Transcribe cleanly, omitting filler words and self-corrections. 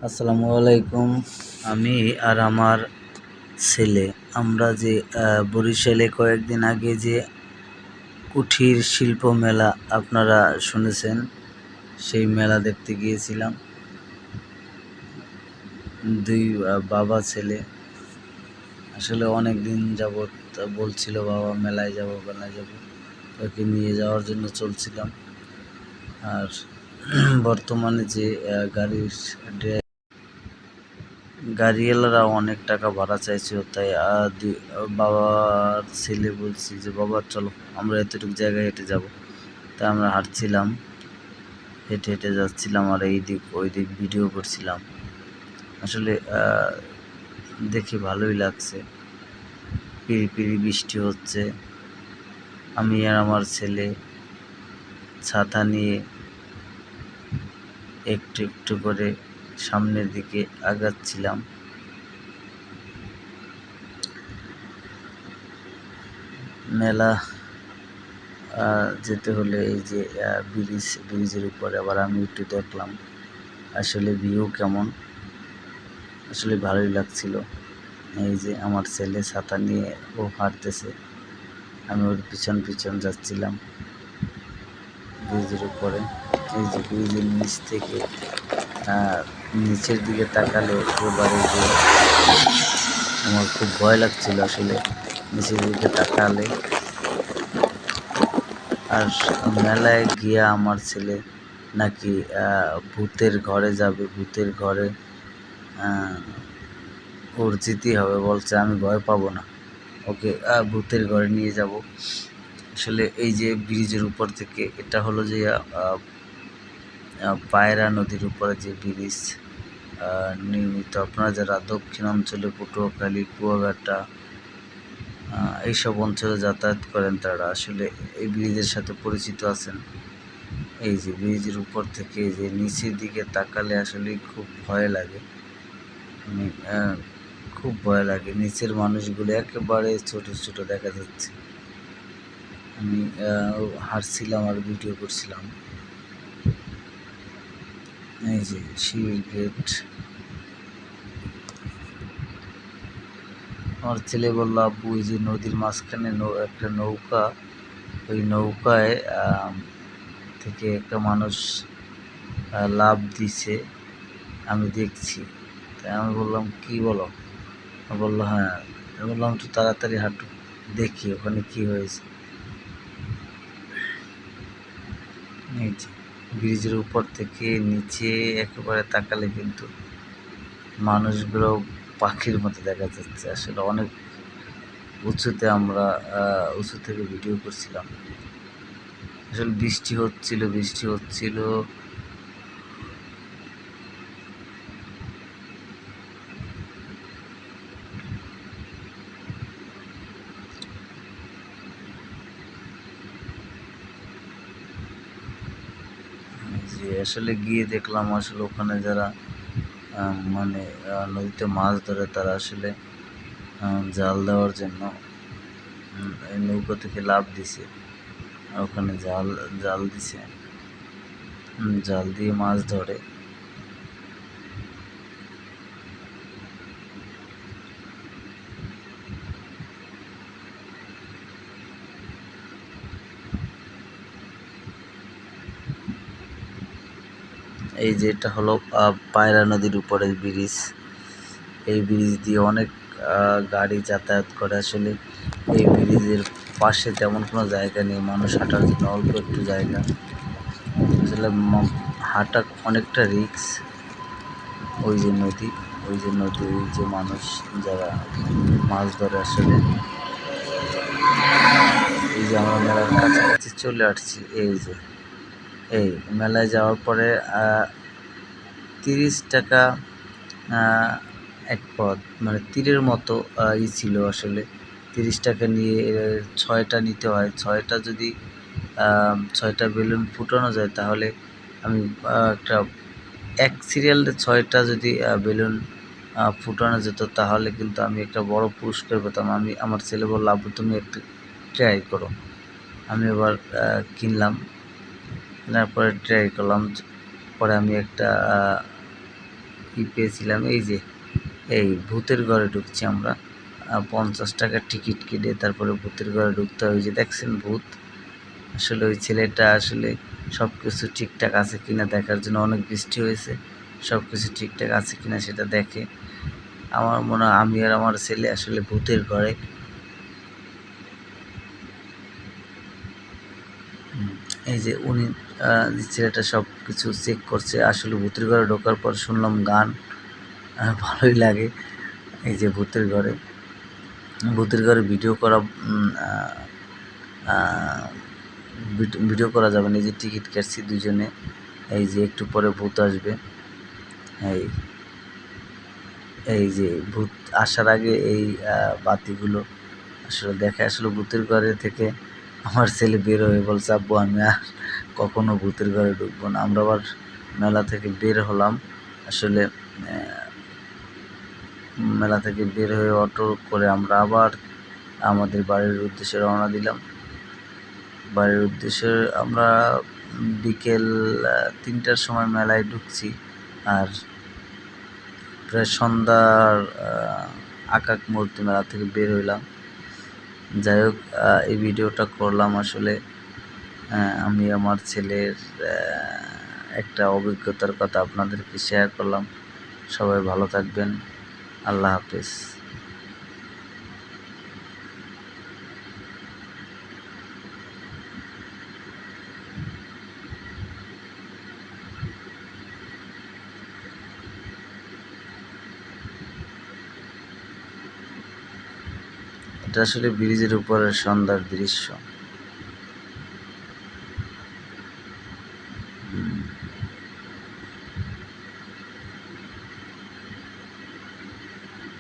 আসসালামু আলাইকুম। আমি আর আমার ছেলে আমরা যে বরিশালে কয়েকদিন আগে যে কুঠির শিল্প মেলা আপনারা শুনেছেন, সেই মেলা দেখতে গিয়েছিলাম। দুই বাবা ছেলে আসলে অনেক দিন যাবৎ বলছিল বাবা মেলায় যাব মেলায় যাব, তাকে নিয়ে যাওয়ার জন্য চলছিলাম। আর বর্তমানে যে গাড়িওয়ালারা অনেক টাকা ভাড়া চাইছিল, তাই বাবার ছেলে বলছি যে বাবা চলো আমরা এতটুকু জায়গায় হেঁটে যাব। তাই আমরা হাঁটছিলাম, হেঁটে হেঁটে যাচ্ছিলাম আর এই দিক ওই দিক ভিডিও করছিলাম। আসলে দেখে ভালোই লাগছে। পিড়ি পিড়ি বৃষ্টি হচ্ছে, আমি আর আমার ছেলে ছাতা নিয়ে একটু একটু করে সামনের দিকে আগাচ্ছিলাম। মেলা যেতে হলে এই যে ব্রিজের উপরে আবার আমি একটু দেখলাম আসলে ভিউ কেমন, আসলে ভালোই লাগছিল। এই যে আমার ছেলে ছাতা নিয়ে ও হাঁটতেছে, আমি ওর পিছন পিছন যাচ্ছিলাম ব্রিজের উপরে। এই যে ব্রিজের নিচ থেকে নিচের দিকে তাকালে একেবারে যে আমার খুব ভয় লাগছিল আসলে নিচের দিকে তাকালে। আর মেলায় গিয়া আমার ছেলে নাকি ভূতের ঘরে যাবে, ভূতের ঘরে ওর যেতেই হবে, বলছে আমি ভয় পাবো না, ওকে ভূতের ঘরে নিয়ে যাব। আসলে এই যে ব্রিজের উপর থেকে, এটা হলো যে পায়রা নদীর উপরে যে ব্রিজ নির্মিত। আপনারা যারা দক্ষিণ অঞ্চলে পটুয়াখালী, কুয়াকাটা এইসব অঞ্চলে যাতায়াত করেন তারা আসলে এই ব্রিজের সাথে পরিচিত আছেন। এই যে ব্রিজের উপর থেকে যে নিচের দিকে তাকালে আসলে খুব ভয় লাগে, খুব ভয় লাগে। নিচের মানুষগুলো একেবারে ছোট ছোট দেখা যাচ্ছে। আমি হাঁটছিলাম আর ভিডিও করছিলাম। এই যে সিঁড়ির গেট, আমার ছেলে বলল আব্বু ওই যে নদীর মাঝখানে একটা নৌকা, ওই নৌকায় থেকে একটা মানুষ লাফ দিছে, আমি দেখছি। তাই আমি বললাম কি বলো, বললো হ্যাঁ। আমি বললাম একটু তাড়াতাড়ি হাঁটু, দেখি ওখানে কি হয়েছে। এই যে ব্রিজের উপর থেকে নিচে একেবারে তাকালে কিন্তু মানুষগুলো পাখির মতো দেখা যাচ্ছে। আসলে অনেক উঁচুতে, আমরা উঁচু থেকে ভিডিও করছিলাম। আসলে বৃষ্টি হচ্ছিল। যে আসলে গিয়ে দেখলাম আসলে ওখানে যারা মানে নদীতে মাছ ধরে তারা আসলে জাল দেওয়ার জন্য এই নৌকা থেকে লাফ দিছে, আর ওখানে জাল দিছে, জাল দিয়ে মাছ ধরে। এই যে এটা হলো পায়রা নদীর উপরে ব্রিজ। এই ব্রিজ দিয়ে অনেক গাড়ি যাতায়াত করে। আসলে এই ব্রিজের পাশে তেমন কোনো জায়গা নেই, মানুষ হাঁটার জন্য অল্প একটু জায়গা। আসলে হাঁটা অনেকটা রিস্ক। ওই যে নদী, ওই যে মানুষ যারা মাছ ধরে আসলে। এই যে আমরা মেলার কাছাকাছি চলে আসছি। এই যে এই মেলায় যাওয়ার পরে 30 টাকা এক পদ, মানে তীরের মতো ছিল আসলে। 30 টাকা নিয়ে 6টা নিতে হয়। 6টা যদি 6টা বেলুন ফুটানো যায় তাহলে আমি একটা এক সিরিয়ালে 6টা যদি বেলুন ফুটানো যেত তাহলে কিন্তু আমি একটা বড় পুরস্কার পেতাম। আমার ছেলে বলল আব্বু তুমি একটু ট্রাই করো। আমি এবার কিনলাম, কেনার পরে ট্রাই করলাম। পরে আমি একটা কি পেয়েছিলাম, এই যে এই ভূতের ঘরে ঢুকছি আমরা। 50 টাকার টিকিট কেটে তারপরে ভূতের ঘরে ঢুকতে হয়। ওই যে দেখছেন ভূত, আসলে ওই ছেলেটা আসলে সব কিছু ঠিকঠাক আছে কিনা দেখার জন্য, অনেক বৃষ্টি হয়েছে, সব কিছু ঠিকঠাক আছে কিনা সেটা দেখে। আমার মনে হয় আমি আর আমার ছেলে আসলে ভূতের ঘরে। এই যে উনি ছেলেটা সব কিছু চেক করছে। আসলে ভূতের ঘরে ঢোকার পর শুনলাম গান, ভালোই লাগে। এই যে ভূতের ঘরে ভিডিও করা, ভিডিও করা যাবে না। এই যে টিকিট কাটছি দুজনে, এই যে একটু পরে ভূত আসবে। এই এই যে ভূত আসার আগে এই বাতিগুলো আসলে দেখে। আসলে ভূতের ঘরে থেকে আমার ছেলে বের হয়ে বলছে, আব্বু আমি আর কখনো ভূতের ঘরে ঢুকবো না। আমরা আবার মেলা থেকে বের হলাম। আসলে মেলা থেকে বের হয়ে অটো করে আমরা আবার আমাদের বাড়ির উদ্দেশ্যে রওনা দিলাম। বাড়ির উদ্দেশ্যে আমরা বিকেল 3টার সময় মেলায় ঢুকছি, আর প্রায় সন্ধ্যার আকাক মুহূর্তে মেলা থেকে বের হইলাম। যাই হোক, এই ভিডিওটা করলাম আসলে আমি আমার ছেলের একটা অভিজ্ঞতার কথা আপনাদেরকে শেয়ার করলাম। সবাই ভালো থাকবেন, আল্লাহ হাফেজ। এটা আসলে ব্রিজের উপরের সন্ধ্যার দৃশ্য।